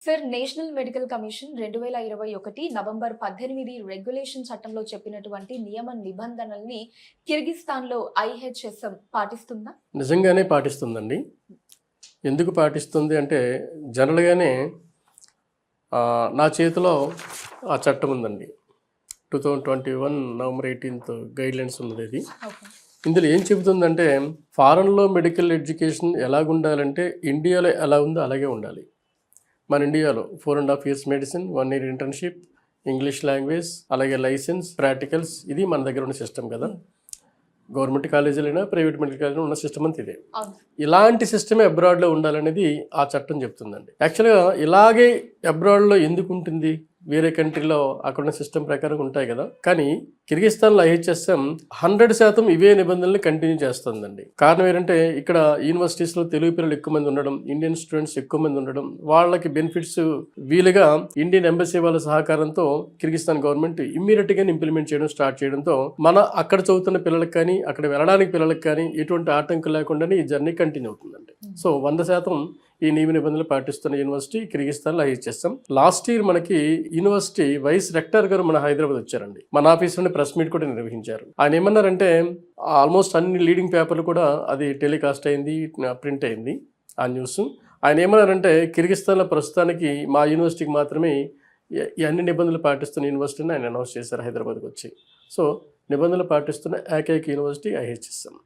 Sir national medical commission 2021 November 18 regulation చట్టంలో చెప్పినటువంటి నియమ నిబంధనల్ని కిర్గిస్థాన్‌లో ఐహెచ్ఎస్ఎం పాటిస్తుందా? నిజంగానే పాటిస్తుందండి. ఎందుకు పాటిస్తుంది అంటే జనరల్‌గానే నా చేతిలో ఆ చట్టం ఉందండి. 2021 నవంబర్ 18 గైడ్‌లైన్స్ ఉన్నది ఇది. ఓకే. ఇందులో ఏం చెబుతుందంటే ఫారెన్‌లో మెడికల్ ఎడ్యుకేషన్ ఎలాగుండాలంటే ఇండియాలో ఎలా ఉందో అలాగే ఉండాలి. మన ఇండియాలో 4.5 years medicine, 1 year internship, English language, అలాగే లైసెన్స్, ప్రాక్టికల్స్ ఇది మన దగ్గర ఉన్న సిస్టమ్ కదా. గవర్నమెంట్ కాలేజీలైనా ప్రైవేట్ మెడికల్ కాలేజీలో ఉన్న సిస్టమ్ అంతా ఇదే. అవును. ఇలాంటి సిస్టమే అబ్రాడ్లో ఉండాలనేది ఆ చట్టం చెప్తుందండి. యాక్చువల్గా ఇలాగే అబ్రాడ్లో ఎందుకు ఉంటుంది? వేరే కంట్రీలో అక్కడున్న సిస్టమ్ ప్రకారం ఉంటాయి కదా. కానీ కిర్గిస్థాన్లో ఐహెచ్ఎస్ఎం 100% ఇవే నిబంధనలు కంటిన్యూ చేస్తుందండి. కారణం ఏంటంటే ఇక్కడ యూనివర్సిటీస్లో తెలుగు పిల్లలు ఎక్కువ మంది ఉండడం, ఇండియన్ స్టూడెంట్స్ ఎక్కువ మంది ఉండడం, వాళ్ళకి బెనిఫిట్స్ వీలుగా ఇండియన్ ఎంబసీ వాళ్ళ సహకారంతో కిర్గిస్థాన్ గవర్నమెంట్ ఇమ్మీడియట్గా ఇంప్లిమెంట్ చేయడం స్టార్ట్ చేయడంతో మన అక్కడ చదువుతున్న పిల్లలకు కానీ అక్కడ వెళ్ళడానికి పిల్లలకు కానీ ఎటువంటి ఆటంకం లేకుండానే ఈ జర్నీ కంటిన్యూ అవుతుందండి. సో 100% ఈ నియమ నిబంధనలు పాటిస్తున్న యూనివర్సిటీ కిర్గిస్థాన్లో ఐహెచ్ఎస్ఎం. లాస్ట్ ఇయర్ మనకి యూనివర్సిటీ వైస్ రెక్టర్ గారు మన హైదరాబాద్ వచ్చారండి. మన ఆఫీస్ నుండి ప్రెస్ మీట్ కూడా నిర్వహించారు. ఆయన ఏమన్నారంటే ఆల్మోస్ట్ అన్ని లీడింగ్ పేపర్లు కూడా అది టెలికాస్ట్ అయింది, ప్రింట్ అయింది ఆ న్యూస్. ఆయన ఏమన్నారంటే కిర్గిస్థాన్లో ప్రస్తుతానికి మా యూనివర్సిటీకి మాత్రమే ఈ అన్ని నిబంధనలు పాటిస్తున్న యూనివర్సిటీని ఆయన అనౌన్స్ చేశారు హైదరాబాద్కి వచ్చి. సో నిబంధనలు పాటిస్తున్న ఏకైక యూనివర్సిటీ ఐహెచ్ఎస్ఎం.